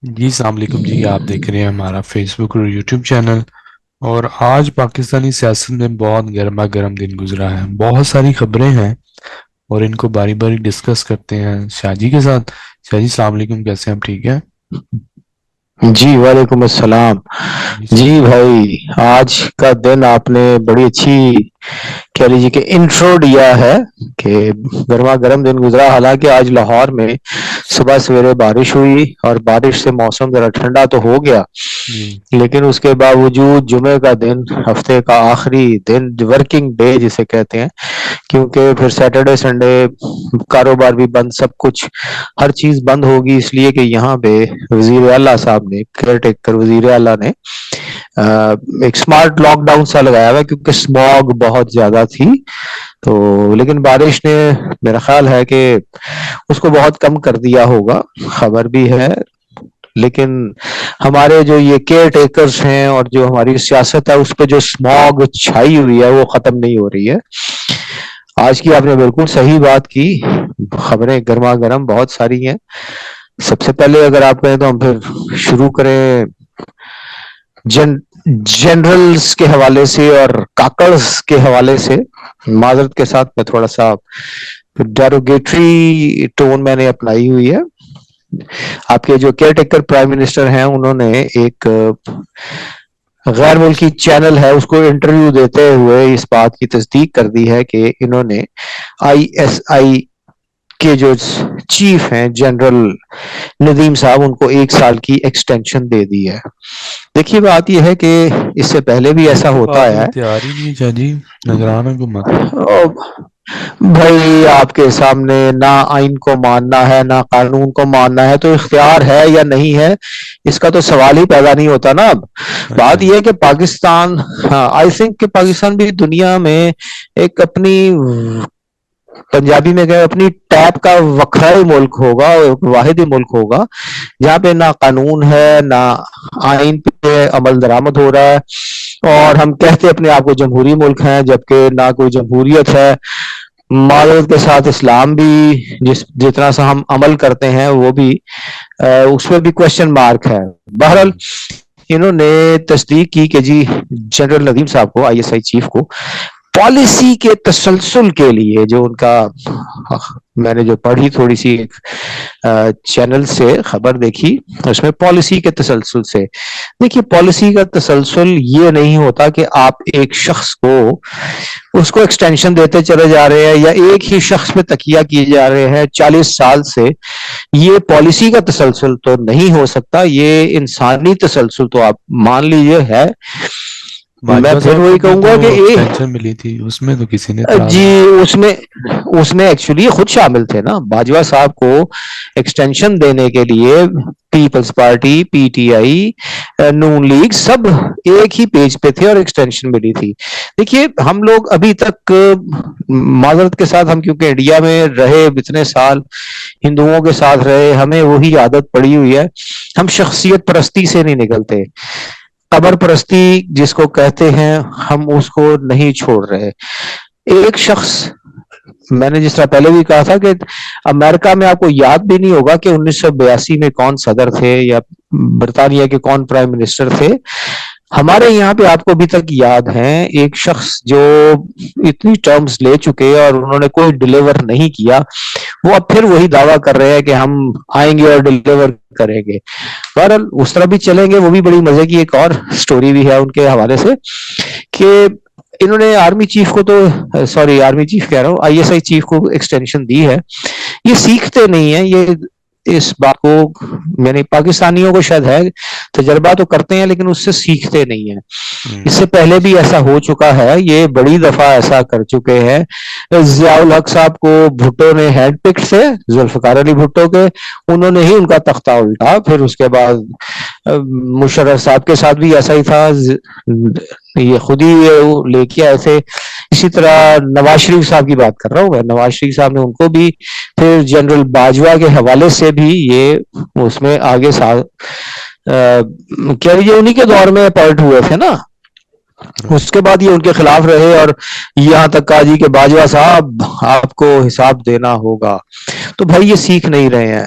جی السلام علیکم جی، آپ دیکھ رہے ہیں ہمارا فیس بک اور یوٹیوب چینل۔ اور آج پاکستانی سیاست میں بہت گرما گرم دن گزرا ہے، بہت ساری خبریں ہیں اور ان کو باری باری ڈسکس کرتے ہیں شاہ جی کے ساتھ۔ شاہ جی السلام علیکم، کیسے ہیں؟ ہم ٹھیک ہیں جی وعلیکم السلام۔ جی جی سر۔ بھائی، آج کا دن آپ نے بڑی اچھی کہہ لیجیے کہ انٹرو دیا ہے کہ گرما گرم دن گزرا۔ حالانکہ آج لاہور میں صبح سویرے بارش ہوئی اور بارش سے موسم ذرا ٹھنڈا تو ہو گیا، جی لیکن اس کے باوجود جمعے کا دن، ہفتے کا آخری دن، ورکنگ ڈے جسے کہتے ہیں، کیونکہ پھر سیٹرڈے سنڈے کاروبار بھی بند، سب کچھ ہر چیز بند ہوگی، اس لیے کہ یہاں پہ وزیر اعلیٰ صاحب نے، کیئر ٹیکر وزیر اعلیٰ نے ایک سمارٹ لاک ڈاؤن سا لگایا ہوا ہے، کیونکہ اسموگ بہت زیادہ تھی تو۔ لیکن بارش نے، میرا خیال ہے کہ اس کو بہت کم کر دیا ہوگا، خبر بھی ہے۔ لیکن ہمارے جو یہ کیئر ٹیکرز ہیں اور جو ہماری سیاست ہے، اس پہ جو اسموگ چھائی ہوئی ہے وہ ختم نہیں ہو رہی ہے۔ آج کی آپ نے بالکل صحیح بات کی، خبریں گرما گرم بہت ساری ہیں۔ سب سے پہلے اگر آپ کہیں تو ہم پھر شروع کریں جنرلز کے حوالے سے اور کاکڑز کے حوالے سے۔ معذرت کے ساتھ میں تھوڑا سا ڈیروگیٹری ٹون میں نے اپنائی ہوئی ہے۔ آپ کے جو کیئر ٹیکر پرائم منسٹر ہیں، انہوں نے ایک غیر ملکی چینل ہے اس کو انٹرویو دیتے ہوئے اس بات کی تصدیق کر دی ہے کہ انہوں نے آئی ایس آئی کے جو چیف ہیں جنرل ندیم صاحب، ان کو 1 سال کی ایکسٹینشن دے دی ہے۔ دیکھیے بات یہ ہے کہ اس سے پہلے بھی یہ ایسا تو ہوتا بات ہے۔ ابھی تیار ہی نہیں ہے شاہ جی، نگران حکومت۔ بھائی آپ کے سامنے نہ آئین کو ماننا ہے نہ قانون کو ماننا ہے، تو اختیار ہے یا نہیں ہے، اس کا تو سوال ہی پیدا نہیں ہوتا نا۔ اب ہاں جی بات ہاں یہ جی۔ ہے کہ پاکستان، ہاں آئی تھنک کہ پاکستان بھی دنیا میں ایک اپنی، پنجابی میں کہ اپنی ٹیپ کا وکھرا ہی ملک ہوگا، واحد ہی ملک ہوگا جہاں پہ نہ قانون ہے نہ آئین پہ عمل درآمد ہو رہا ہے، اور ہم کہتے اپنے آپ کو جمہوری ملک ہیں جبکہ نہ کوئی جمہوریت ہے۔ معذرت کے ساتھ اسلام بھی جتنا سا ہم عمل کرتے ہیں وہ بھی اس میں بھی کوشچن مارک ہے۔ بہرحال ہوں۔ انہوں نے تصدیق کی کہ جی جنرل ندیم صاحب کو، آئی ایس آئی چیف کو، پالیسی کے تسلسل کے لیے جو ان کا، میں نے جو پڑھی تھوڑی سی ایک چینل سے خبر دیکھی، اس میں پالیسی کے تسلسل سے، دیکھیے پالیسی کا تسلسل یہ نہیں ہوتا کہ آپ ایک شخص کو، اس کو ایکسٹینشن دیتے چلے جا رہے ہیں یا ایک ہی شخص پہ تکیہ کیے جا رہے ہیں 40 سال سے۔ یہ پالیسی کا تسلسل تو نہیں ہو سکتا، یہ انسانی تسلسل تو آپ مان لیجئے ہے۔ میں باجوہ پھر صاحب کو وہی بھی کہوں تو گا کہ ایکسٹینشن ملی تھی، اس میں تو کسی نے اعتراض جی نہیں کیا۔ اس میں ایکچولی خود شامل تھے نا، باجوہ صاحب کو ایکسٹینشن دینے کے لیے پیپلز پارٹی، P T I, Noon League سب ایک ہی پیج پہ تھے اور ایکسٹینشن ملی تھی۔ دیکھیے ہم لوگ ابھی تک، معذرت کے ساتھ، ہم کیونکہ انڈیا میں رہے اتنے سال، ہندوؤں کے ساتھ رہے، ہمیں وہی عادت پڑی ہوئی ہے، ہم شخصیت پرستی سے نہیں نکلتے۔ قبر پرستی جس کو کہتے ہیں، ہم اس کو نہیں چھوڑ رہے۔ ایک شخص، میں نے جس طرح پہلے بھی کہا تھا کہ امریکہ میں آپ کو یاد بھی نہیں ہوگا کہ 1982 میں کون صدر تھے یا برطانیہ کے کون پرائم منسٹر تھے۔ ہمارے یہاں پہ آپ کو ابھی تک یاد ہیں ایک شخص جو اتنی ٹرمز لے چکے اور انہوں نے کوئی ڈیلیور نہیں کیا، وہ اب پھر وہی دعویٰ کر رہے ہیں کہ ہم آئیں گے اور ڈیلیور کریں گے۔ بہرحال اس طرح بھی چلیں گے، وہ بھی بڑی مزے کی ایک اور سٹوری بھی ہے ان کے حوالے سے، کہ انہوں نے آرمی چیف کو تو، سوری آرمی چیف کہہ رہا ہوں، آئی ایس آئی چیف کو ایکسٹینشن دی ہے۔ یہ سیکھتے نہیں ہیں، یہ اس بات کو، یعنی پاکستانیوں کو شاید ہے تجربہ تو کرتے ہیں لیکن اس سے سیکھتے نہیں ہیں۔ اس سے پہلے بھی ایسا ہو چکا ہے، یہ بڑی دفعہ ایسا کر چکے ہیں۔ ضیاء الحق صاحب کو بھٹو نے ہینڈ پک سے، ذوالفقار علی بھٹو کے، انہوں نے ہی ان کا تختہ الٹا۔ پھر اس کے بعد مشرف صاحب کے ساتھ بھی ایسا ہی تھا، یہ خود ہی لے کے آئے تھے۔ اسی طرح نواز شریف صاحب کی بات کر رہا ہوں میں، نواز شریف صاحب نے ان کو بھی پھر جنرل باجوہ کے حوالے سے بھی یہ اس میں آگے کہہ لیجیے انہی کے دور میں اپوائنٹ ہوئے تھے نا، اس کے بعد یہ ان کے خلاف رہے اور یہاں تک کہا جی کہ باجوہ صاحب آپ کو حساب دینا ہوگا۔ تو بھائی یہ سیکھ نہیں رہے ہیں۔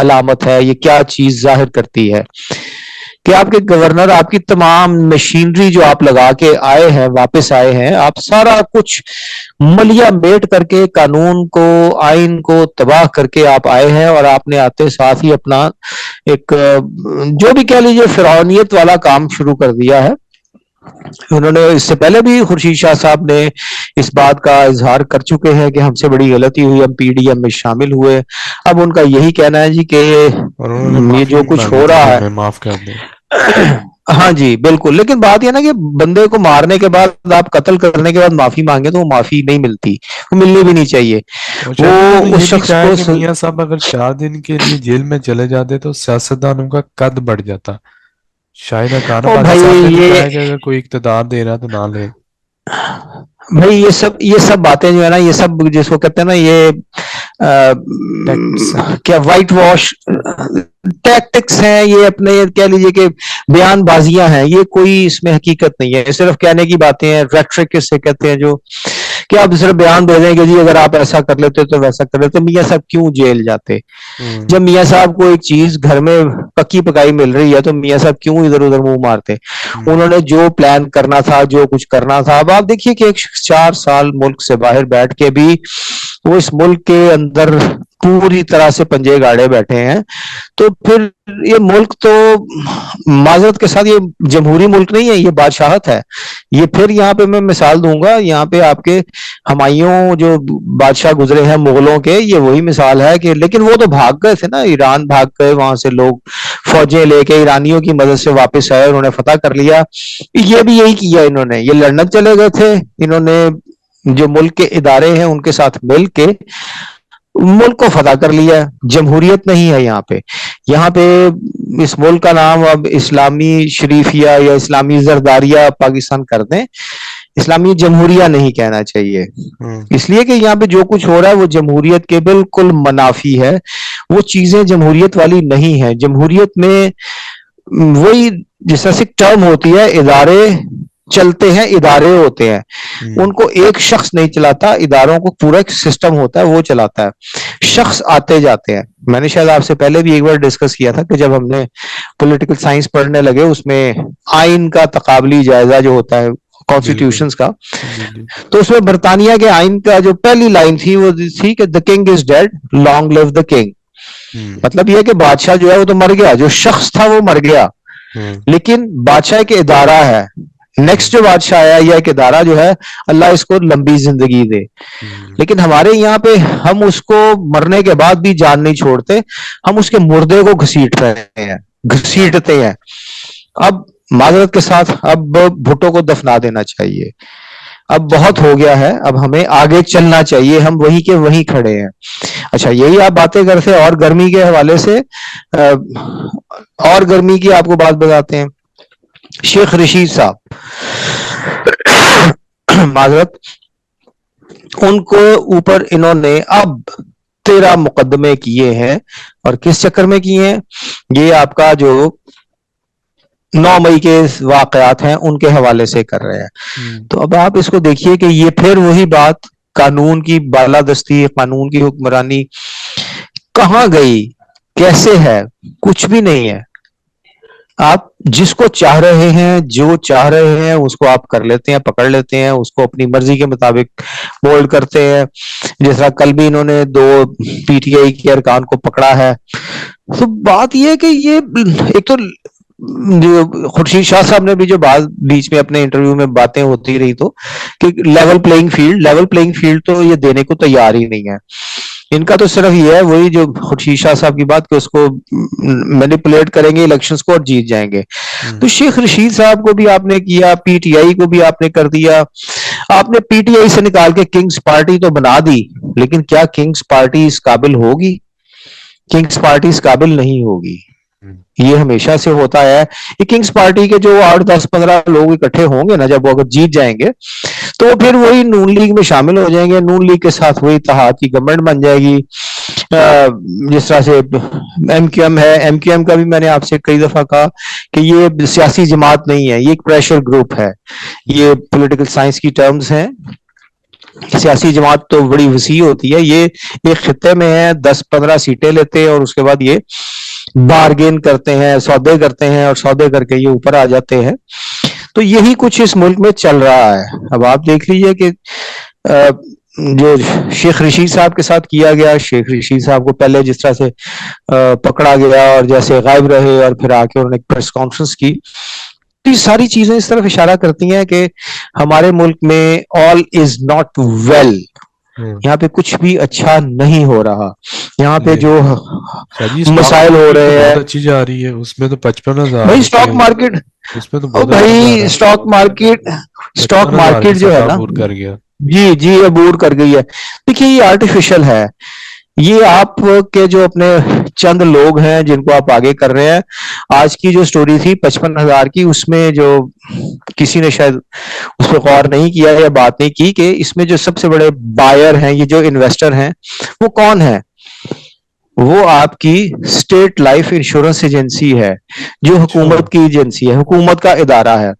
علامت ہے, یہ کیا چیز ظاہر کرتی ہے کہ آپ کے گورنر, آپ کی تمام مشینری جو آپ لگا کے آئے ہیں, واپس آئے ہیں, آپ سارا کچھ ملیا میٹ کر کے قانون کو, آئین کو تباہ کر کے آپ آئے ہیں, اور آپ نے آتے ساتھ ہی اپنا ایک جو بھی کہہ لیجیے فرعونیت والا کام شروع کر دیا ہے. انہوں نے اس سے پہلے بھی خورشید شاہ صاحب نے اس بات کا اظہار کر چکے ہیں کہ ہم سے بڑی غلطی ہوئی, ہم پی ڈی ایم میں شامل ہوئے. اب ان کا یہی کہنا ہے جی کہ اور انہوں نے یہ معافی جو بھی کچھ مانگی ہو تھی کہ رہا ہمیں معاف کر دیں. ہے ہاں جی بالکل, لیکن بات یہ نا کہ بندے کو مارنے کے بعد, آپ قتل کرنے کے بعد معافی مانگے تو وہ معافی نہیں ملتی, وہ ملنی بھی نہیں چاہیے. اور وہ شاید انہوں نے اس یہ بھی شخص کہا ہے کو کہ میاں صاحب اگر 4 دن کے لیے جیل میں چلے جاتے تو سیاستدانوں کا قد بڑھ جاتا. شاہد حقان او بازی بھائی صاحب نے بھی کہا یہ ہے کہ اگر کوئی اقتدار دے رہا تو نہ لے. بھائی یہ سب باتیں جو ہے نا, یہ سب جس کو کہتے ہیں نا, یہ ٹیکٹس ہیں. کیا وائٹ واش ٹیکٹکس ہیں, یہ اپنے کہہ لیجیے کہ بیان بازیاں ہیں, یہ کوئی اس میں حقیقت نہیں ہے, یہ صرف کہنے کی باتیں ہیں. ریٹرک سے کہتے ہیں جو کہ آپ صرف بیان دے دیں کہ جی اگر آپ ایسا کر لیتے تو ویسا کر لیتے. میاں صاحب کیوں جیل جاتے؟ جب میاں صاحب کو ایک چیز گھر میں پکی پکائی مل رہی ہے تو میاں صاحب کیوں ادھر ادھر منہ مارتے؟ انہوں نے جو پلان کرنا تھا, جو کچھ کرنا تھا, اب آپ دیکھیے کہ ایک 4 سال ملک سے باہر بیٹھ کے بھی وہ اس ملک کے اندر پوری طرح سے پنجے گاڑے بیٹھے ہیں. تو پھر یہ ملک تو معذرت کے ساتھ یہ جمہوری ملک نہیں ہے, یہ بادشاہت ہے. یہ پھر یہاں پہ میں مثال دوں گا, یہاں پہ آپ کے ہمایوں جو بادشاہ گزرے ہیں مغلوں کے, یہ وہی مثال ہے کہ, لیکن وہ تو بھاگ گئے تھے نا, ایران بھاگ گئے, وہاں سے لوگ فوجیں لے کے ایرانیوں کی مدد سے واپس آئے, انہوں نے فتح کر لیا. یہ بھی یہی کیا انہوں نے, یہ لندن چلے گئے تھے, انہوں نے جو ملک کے ادارے ہیں ان کے ساتھ مل کے ملک کو فتح کر لیا. جمہوریت نہیں ہے یہاں پہ. یہاں پہ اس ملک کا نام اب اسلامی شریفیہ یا اسلامی زرداریہ پاکستان کر دیں, اسلامی جمہوریہ نہیں کہنا چاہیے, اس لیے کہ یہاں پہ جو کچھ ہو رہا ہے وہ جمہوریت کے بالکل منافی ہے. وہ چیزیں جمہوریت والی نہیں ہے. جمہوریت میں وہی جس طرح سے ٹرم ہوتی ہے, ادارے چلتے ہیں, ادارے ہوتے ہیں, ان کو ایک شخص نہیں چلاتا, اداروں کو پورا ایک سسٹم ہوتا ہے وہ چلاتا ہے. شخص آتے جاتے ہیں. میں نے شاید آپ سے پہلے بھی ایک بار ڈسکس کیا تھا کہ جب ہم نے پولیٹیکل سائنس پڑھنے لگے, اس میں آئین کا تقابلی جائزہ جو ہوتا ہے بالکل. کانسٹیٹیوشنز کا, جی جی. تو اس میں برطانیہ کے آئین کا جو پہلی لائن تھی وہ تھی کہ the king is dead, long live the king. مطلب یہ کہ بادشاہ جو ہے وہ تو مر گیا, جو شخص تھا وہ مر گیا, لیکن بادشاہ ایک ادارہ ہے. نیکسٹ جو بادشاہ آیا یا ایک ادارہ جو ہے, اللہ اس کو لمبی زندگی دے. لیکن ہمارے یہاں پہ ہم اس کو مرنے کے بعد بھی جان نہیں چھوڑتے, ہم اس کے مردے کو گھسیٹ رہے ہیں, گھسیٹتے ہیں. اب معذرت کے ساتھ اب بھٹو کو دفنا دینا چاہیے. اب بہت ہو گیا ہے, اب ہمیں آگے چلنا چاہیے, ہم وہیں کے وہیں کھڑے ہیں. اچھا یہی آپ باتیں کرتے, اور گرمی کے حوالے سے اور گرمی کی آپ کو بات بتاتے ہیں. شیخ رشید صاحب معذرت, ان کو اوپر انہوں نے اب 13 مقدمے کیے ہیں, اور کس چکر میں کیے ہیں؟ یہ آپ کا جو 9 مئی کے واقعات ہیں ان کے حوالے سے کر رہے ہیں. تو اب آپ اس کو دیکھیے کہ یہ پھر وہی بات, قانون کی بالادستی, قانون کی حکمرانی کہاں گئی, کیسے ہے؟ کچھ بھی نہیں ہے. آپ جس کو چاہ رہے ہیں, جو چاہ رہے ہیں اس کو آپ کر لیتے ہیں, پکڑ لیتے ہیں, اس کو اپنی مرضی کے مطابق مولڈ کرتے ہیں. جس طرح کل بھی انہوں نے 2 پی ٹی آئی کے ارکان کو پکڑا ہے. تو بات یہ ہے کہ یہ ایک تو جو خورشید شاہ صاحب نے بھی جو بات بیچ میں اپنے انٹرویو میں باتیں ہوتی رہی, تو کہ لیول پلئنگ فیلڈ تو یہ دینے کو تیار ہی نہیں ہے. ان کا تو صرف یہ ہے, وہی جو خورشید شاہ صاحب کی بات, کہ اس کو مینیپولیٹ کریں گے الیکشنز کو اور جیت جائیں گے. تو شیخ رشید صاحب کو بھی آپ نے کیا, پی ٹی آئی کو بھی آپ نے کر دیا. آپ نے پی ٹی آئی سے نکال کے کنگز پارٹی تو بنا دی, لیکن کیا کنگز پارٹی اس قابل ہوگی؟ کنگز پارٹی اس قابل نہیں ہوگی. یہ ہمیشہ سے ہوتا ہے. یہ کنگز پارٹی کے جو 8 10 15 لوگ اکٹھے ہوں گے نا, جب وہ اگر جیت جائیں گے تو پھر وہی نون لیگ میں شامل ہو جائیں گے, نون لیگ کے ساتھ وہی اتحاد کی گورنمنٹ بن جائے گی. جس طرح سے ایم کیو ایم ہے, ایم کیو ایم کا بھی میں نے آپ سے کئی دفعہ کہا کہ یہ سیاسی جماعت نہیں ہے, یہ ایک پریشر گروپ ہے. یہ پولیٹیکل سائنس کی ٹرمز ہیں. سیاسی جماعت تو بڑی وسیع ہوتی ہے, یہ ایک خطے میں ہے, 10-15 سیٹیں لیتے ہیں اور اس کے بعد یہ بارگین کرتے ہیں, سودے کرتے ہیں, اور سودے کر کے یہ اوپر آ جاتے ہیں. تو یہی کچھ اس ملک میں چل رہا ہے. اب آپ دیکھ لیجئے کہ جو شیخ رشید صاحب کے ساتھ کیا گیا, شیخ رشید صاحب کو پہلے جس طرح سے پکڑا گیا اور جیسے غائب رہے اور پھر آ کے انہوں نے پریس کانفرنس کی, یہ ساری چیزیں اس طرف اشارہ کرتی ہیں کہ ہمارے ملک میں آل از ناٹ ویل, یہاں پہ کچھ بھی اچھا نہیں ہو رہا. یہاں پہ جو مسائل ہو رہے ہیں, بہت اچھی جا رہی ہے, اس میں تو 55,000 بھائی اسٹاک مارکیٹ, اس میں تو بھائی اسٹاک مارکیٹ جو ہے نا, کر گیا. جی عبور کر گئی ہے. دیکھیے یہ آرٹیفیشل ہے, یہ آپ کے جو اپنے چند لوگ ہیں جن کو آپ آگے کر رہے ہیں. آج کی جو سٹوری تھی 55,000 کی, اس میں جو کسی نے شاید اس پہ غور نہیں کیا یا بات نہیں کی کہ اس میں جو سب سے بڑے بائر ہیں, یہ جو انویسٹر ہیں, وہ کون ہے؟ وہ آپ کی اسٹیٹ لائف انشورنس ایجنسی ہے, جو حکومت کی ایجنسی ہے, حکومت کا ادارہ ہے.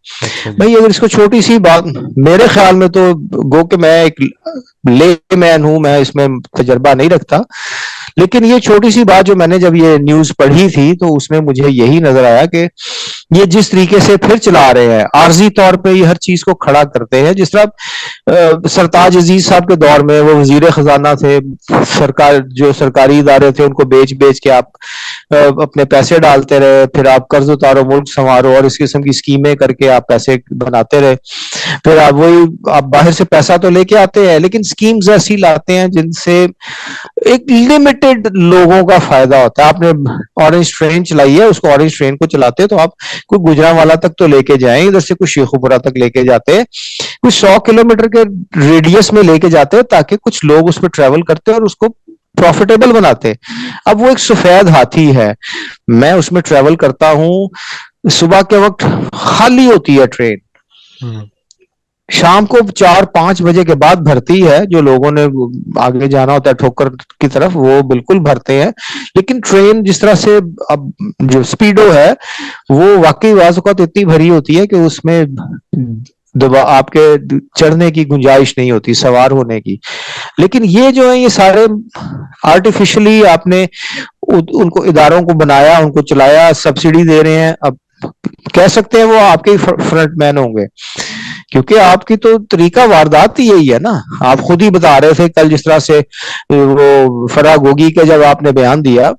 بھائی اگر اس کو چھوٹی سی بات, میرے خیال میں تو گو کہ میں ایک لے مین ہوں, میں اس میں تجربہ نہیں رکھتا, لیکن یہ چھوٹی سی بات جو میں نے جب یہ نیوز پڑھی تھی تو اس میں مجھے یہی نظر آیا کہ یہ جس طریقے سے پھر چلا رہے ہیں, عارضی طور پہ یہ ہر چیز کو کھڑا کرتے ہیں. جس طرح سرتاج عزیز صاحب کے دور میں وہ وزیر خزانہ تھے, جو سرکاری ادارے تھے ان کو بیچ کے آپ اپنے پیسے ڈالتے رہے, پھر آپ قرض اتارو ملک سنوارو, اور اس قسم کی اسکیمیں کر کے آپ پیسے بناتے رہے. پھر آپ باہر سے پیسہ تو لے کے آتے ہیں, لیکن اسکیمز ایسی لاتے ہیں جن سے ایک لمیٹڈ لوگوں کا فائدہ ہوتا ہے. آپ نے اورنج ٹرین چلائی ہے, اس کو اورنج ٹرین کو چلاتے تو آپ کوئی گجرانوالا تک تو لے کے جائیں, ادھر سے کوئی شیخوپورہ تک لے کے جاتے, کوئی 100 کلومیٹر کے ریڈیس میں لے کے جاتے تاکہ کچھ لوگ اس پہ ٹریول کرتے اور اس کو پروفیٹیبل بناتے. اب وہ ایک سفید ہاتھی ہے, میں اس میں ٹریول کرتا ہوں, صبح کے وقت خالی ہوتی ہے ٹرین, شام کو 4-5 بجے کے بعد بھرتی ہے, جو لوگوں نے آگے جانا ہوتا ہے ٹھوکر کی طرف وہ بالکل بھرتے ہیں. لیکن ٹرین جس طرح سے اب جو سپیڈو ہے وہ واقعی بعض اوقات اتنی بھری ہوتی ہے کہ اس میں آپ کے چڑھنے کی گنجائش نہیں ہوتی, سوار ہونے کی. لیکن یہ جو ہے یہ سارے آرٹیفیشلی آپ نے ان کو اداروں کو بنایا, ان کو چلایا, سبسڈی دے رہے ہیں. اب کہہ سکتے ہیں وہ آپ کے فرنٹ مین ہوں گے, کیونکہ آپ کی تو طریقہ واردات یہی ہے نا. آپ خود ہی بتا رہے تھے کل جس طرح سے وہ فرا گوگی کے جب آپ نے بیان دیا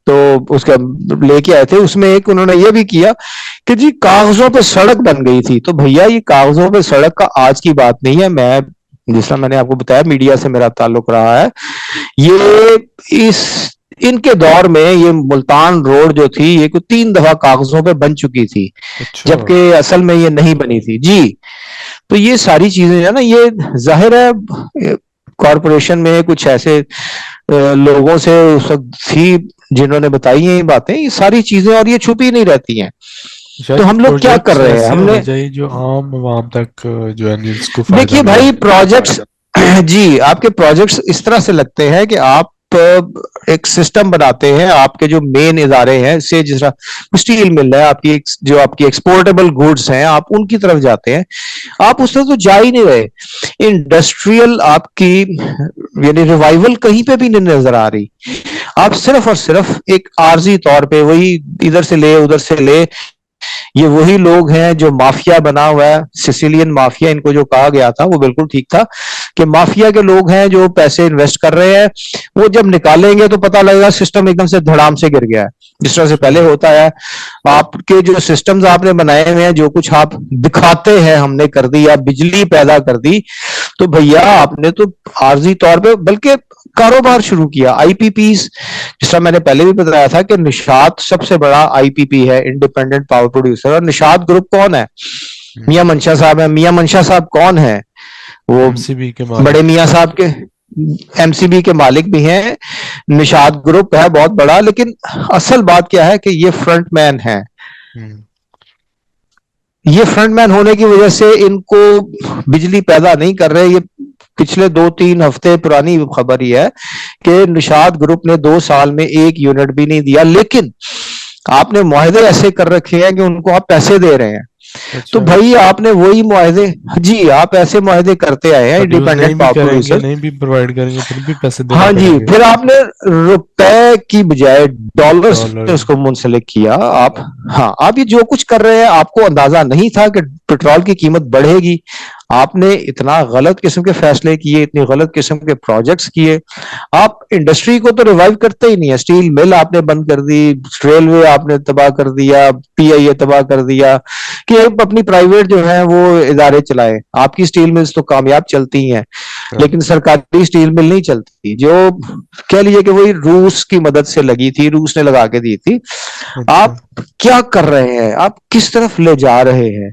تو اس کا لے کے آئے تھے, اس میں ایک انہوں نے یہ بھی کیا کہ جی کاغذوں پہ سڑک بن گئی تھی. تو بھیا یہ کاغذوں پہ سڑک کا آج کی بات نہیں ہے, میں جس طرح میں نے آپ کو بتایا میڈیا سے میرا تعلق رہا ہے, یہ ان کے دور میں یہ ملتان روڈ جو تھی یہ 3 دفعہ کاغذوں پہ بن چکی تھی, جبکہ اصل میں یہ نہیں بنی تھی. جی تو یہ ساری چیزیں نا, یہ ظاہر ہے کارپوریشن میں کچھ ایسے لوگوں سے اس وقت تھی جنہوں نے بتائی ہیں یہ باتیں, یہ ساری چیزیں, اور یہ چھپی نہیں رہتی ہیں. تو ہم لوگ کیا کر رہے ہیں, ہم نے جو عام عوام تک جو ہے اس کو دیکھیے بھائی پروجیکٹس, جی آپ کے پروجیکٹس اس طرح سے لگتے ہیں کہ آپ ایک سسٹم بناتے ہیں, آپ کے جو مین ادارے ہیں سے جس طرح اسٹیل مل ہے, آپ کی جو آپ کی ایکسپورٹیبل گوڈز ہیں آپ ان کی طرف جاتے ہیں. آپ اس طرح تو جا ہی نہیں رہے. انڈسٹریل آپ کی یعنی ریوائول کہیں پہ بھی نہیں نظر آ رہی. آپ صرف اور صرف ایک عارضی طور پہ وہی ادھر سے لے ادھر سے لے. یہ وہی لوگ ہیں جو مافیا بنا ہوا ہے, سیسیلین مافیا ان کو جو کہا گیا تھا وہ بالکل ٹھیک تھا کہ مافیا کے لوگ ہیں جو پیسے انویسٹ کر رہے ہیں, وہ جب نکالیں گے تو پتہ لگے گا سسٹم ایک دم سے دھڑام سے گر گیا ہے, جس طرح سے پہلے ہوتا ہے. آپ کے جو سسٹمز آپ نے بنائے ہوئے ہیں, جو کچھ آپ دکھاتے ہیں ہم نے کر دی, آپ بجلی پیدا کر دی, تو بھیا آپ نے تو عارضی طور پہ بلکہ کاروبار شروع کیا. آئی پی پیز جس طرح میں نے پہلے بھی بتایا تھا کہ نشاط سب سے بڑا آئی پی پی ہے, انڈیپینڈنٹ پاور پروڈیوسر, اور نشاط گروپ کون ہے؟ میاں منشا صاحب ہیں. میاں منشا صاحب کون ہے؟ وہ بڑے میاں صاحب کے ایم سی بی کے مالک بھی ہیں. نشاط گروپ ہے بہت بڑا, لیکن اصل بات کیا ہے کہ یہ فرنٹ مین ہے. یہ فرنٹ مین ہونے کی وجہ سے ان کو بجلی پیدا نہیں کر رہے. یہ پچھلے 2-3 ہفتے پرانی خبر ہی ہے کہ نشاط گروپ نے 2 سال میں 1 یونٹ بھی نہیں دیا, لیکن آپ نے معاہدے ایسے کر رکھے ہیں کہ ان کو آپ پیسے دے رہے ہیں. تو اچھا بھائی آپ نے وہی معاہدے، جی آپ ایسے معاہدے کرتے آئے ہیں پروڈیوس نہیں انڈیپینڈنٹ بھی پاور کریں گے، پروڈیوسر. نہیں بھی پرووائڈ کریں گے، پھر بھی پیسے دینے ہاں جی، پڑیں گے. پھر آپ نے روپے کی بجائے ڈالرز ڈالر. میں اس کو منسلک کیا. آپ ہاں آپ یہ جو کچھ کر رہے ہیں، آپ کو اندازہ نہیں تھا کہ پیٹرول کی قیمت بڑھے گی. آپ نے اتنا غلط قسم کے فیصلے کیے، اتنی غلط قسم کے پروجیکٹس کیے. آپ انڈسٹری کو تو ریوائیو کرتے ہی نہیں ہے. اسٹیل مل آپ نے بند کر دی، ریلوے آپ نے تباہ کر دیا، پی آئی اے تباہ کر دیا کہ آپ اپنی پرائیویٹ جو ہے وہ ادارے چلائے. آپ کی اسٹیل ملز تو کامیاب چلتی ہیں، لیکن سرکاری اسٹیل مل نہیں چلتی، جو کہہ لیجیے کہ وہی روس کی مدد سے لگی تھی، روس نے لگا کے دی تھی. اچھا. آپ کیا کر رہے ہیں؟ آپ کس طرف لے جا رہے ہیں؟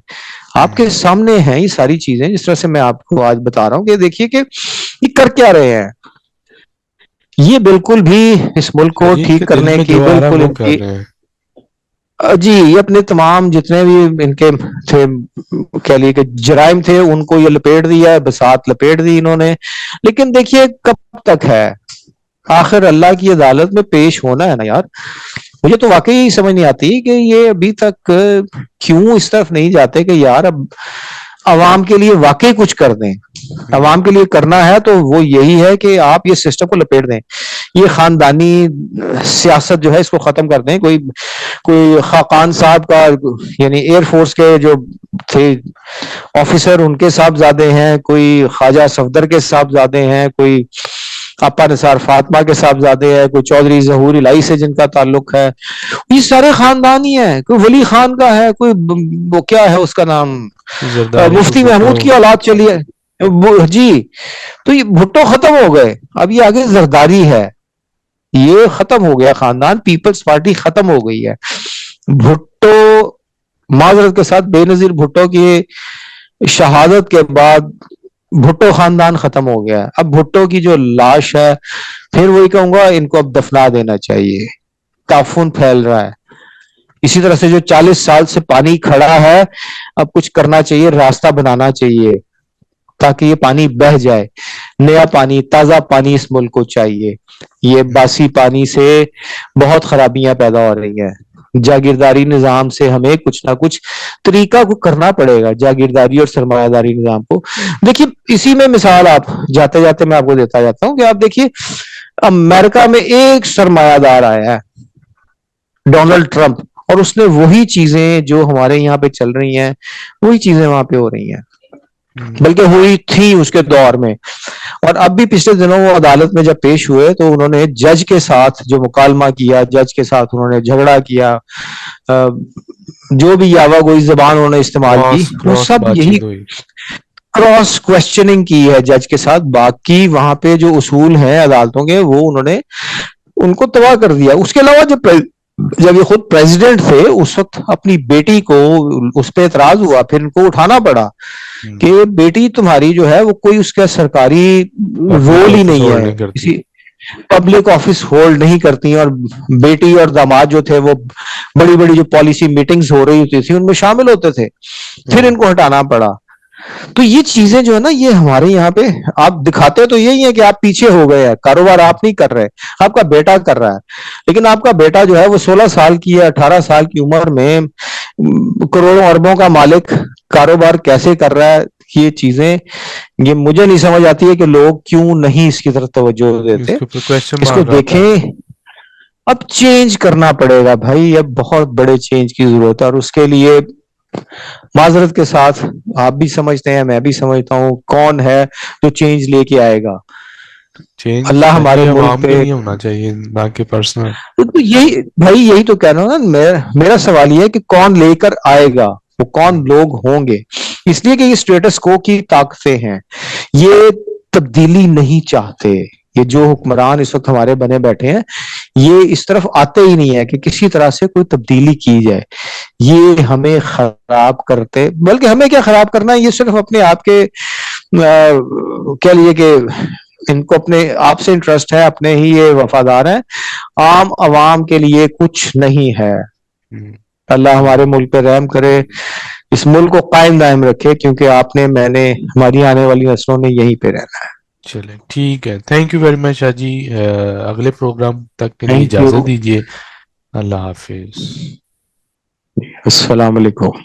آپ کے سامنے ہیں یہ ساری چیزیں. جس طرح سے میں آپ کو آج بتا رہا ہوں کہ دیکھیے کہ یہ کر کیا رہے ہیں. یہ بالکل بھی اس ملک کو یعنی ان کے ٹھیک دل کرنے میں کی جو آ رہا ہے بالکل وہ ان کر کی رہے ہیں. جی یہ اپنے تمام جتنے بھی ان کے تھے کہہ لیے کہ جرائم تھے ان کو یہ لپیٹ دیا ہے، بسات لپیٹ دی انہوں نے. لیکن دیکھیے کب تک ہے؟ آخر اللہ کی عدالت میں پیش ہونا ہے نا یار. مجھے تو واقعی سمجھ نہیں آتی کہ یہ ابھی تک کیوں اس طرف نہیں جاتے کہ یار اب عوام کے لیے واقعی کچھ کر دیں. عوام کے لیے کرنا ہے تو وہ یہی ہے کہ آپ یہ سسٹم کو لپیٹ دیں. یہ خاندانی سیاست جو ہے اس کو ختم کر دیں. کوئی خاقان صاحب کا یعنی ایئر فورس کے جو تھے آفیسر ان کے صاحبزادے ہیں، کوئی خواجہ صفدر کے صاحبزادے ہیں، کوئی آپا نثار فاطمہ کے صاحبزادے ہیں، کوئی چودھری ظہور الہی سے جن کا تعلق ہے. یہ سارے خاندانی ہیں. کوئی ولی خان کا ہے، کوئی وہ کیا ہے اس کا نام، زرداری کو مفتی بھٹو. محمود کی اولاد چلی ہے. جی تو یہ بھٹو ختم ہو گئے، اب یہ آگے زرداری ہے. یہ ختم ہو گیا خاندان. پیپلز پارٹی ختم ہو گئی ہے. بھٹو معذرت کے ساتھ بے نظیر بھٹو کی شہادت کے بعد بھٹو خاندان ختم ہو گیا. اب بھٹو کی جو لاش ہے، پھر وہی کہوں گا ان کو اب دفنا دینا چاہیے. تعفن پھیل رہا ہے. اسی طرح سے جو 40 سال سے پانی کھڑا ہے، اب کچھ کرنا چاہیے، راستہ بنانا چاہیے تاکہ یہ پانی بہہ جائے. نیا پانی، تازہ پانی اس ملک کو چاہیے. یہ باسی پانی سے بہت خرابیاں پیدا ہو رہی ہیں. جاگیرداری نظام سے ہمیں کچھ نہ کچھ طریقہ کو کرنا پڑے گا، جاگیرداری اور سرمایہ داری نظام کو. دیکھیے اسی میں مثال آپ جاتے جاتے میں آپ کو دیتا جاتا ہوں کہ آپ دیکھیے امریکہ میں ایک سرمایہ دار آیا ہے، ڈونلڈ ٹرمپ، اور اس نے وہی چیزیں جو ہمارے یہاں پہ چل رہی ہیں وہی چیزیں وہاں پہ ہو رہی ہیں، بلکہ ہوئی تھی اس کے دور میں. اور اب بھی پچھلے دنوں وہ عدالت میں جب پیش ہوئے تو انہوں نے جج کے ساتھ جو مکالمہ کیا، جج کے ساتھ انہوں نے جھگڑا کیا، جو بھی یاوہ گوئی زبان انہوں نے استعمال کی، وہ کراس سب بات یہی چیت ہوئی. کراس کوشچننگ کی ہے جج کے ساتھ. باقی وہاں پہ جو اصول ہیں عدالتوں کے وہ انہوں نے ان کو تباہ کر دیا. اس کے علاوہ جب یہ خود پریزیڈنٹ تھے اس وقت اپنی بیٹی کو اس پہ اعتراض ہوا، پھر ان کو اٹھانا پڑا کہ بیٹی تمہاری جو ہے وہ کوئی اس کا سرکاری پبلک رول ہی آفس نہیں ہولڈ ہے، نہیں کرتی. کسی پبلک آفس ہولڈ نہیں کرتی. اور بیٹی اور داماد جو تھے وہ بڑی بڑی جو پالیسی میٹنگز ہو رہی ہوتی تھی ان میں شامل ہوتے تھے، پھر ان کو ہٹانا پڑا. تو یہ چیزیں جو ہے نا یہ ہمارے یہاں پہ آپ دکھاتے تو یہی ہے کہ آپ پیچھے ہو گئے ہیں، کاروبار آپ نہیں کر رہے، آپ کا بیٹا کر رہا ہے. لیکن آپ کا بیٹا جو ہے وہ 16 سال کی یا 18 سال کی عمر میں کروڑوں اربوں کا مالک کاروبار کیسے کر رہا ہے. یہ چیزیں یہ مجھے نہیں سمجھ آتی ہے کہ لوگ کیوں نہیں اس کی طرف توجہ اس دیتے. کے اوپر کوشچن اس کو مارک آتا ہے. دیکھیں. اب چینج کرنا پڑے گا بھائی، اب بہت بڑے چینج کی ضرورت ہے. اور اس کے لیے معذرت کے ساتھ آپ بھی سمجھتے ہیں، میں بھی سمجھتا ہوں، کون ہے جو چینج لے کے آئے گا؟ چینج اللہ ہمارے چاہیے ملک عوام کے پہ. لیے ہونا چاہیے، نہ کہ پرسنل. تو یہی بھائی یہی تو کہہ رہا ہوں نا. میرا سوال یہ ہے کہ کون لے کر آئے گا، وہ کون لوگ ہوں گے. اس لیے کہ یہ اسٹیٹس کو کی طاقتیں ہیں، یہ تبدیلی نہیں چاہتے. یہ جو حکمران اس وقت ہمارے بنے بیٹھے ہیں یہ اس طرف آتے ہی نہیں ہے کہ کسی طرح سے کوئی تبدیلی کی جائے. یہ ہمیں خراب کرتے، بلکہ ہمیں کیا خراب کرنا ہے، یہ صرف اپنے آپ کے کہہ لیے کہ ان کو اپنے آپ سے انٹرسٹ ہے، اپنے ہی یہ وفادار ہیں، عام عوام کے لیے کچھ نہیں ہے. اللہ ہمارے ملک پہ رحم کرے، اس ملک کو قائم دائم رکھے، کیونکہ آپ نے، میں نے، ہماری آنے والی نسلوں نے یہیں پہ رہنا ہے. چلیں ٹھیک ہے. تھینک یو ویری مچ شاہ جی. اگلے پروگرام تک کے لیے تھینک یو. اجازت دیجیے. اللہ حافظ. السلام علیکم.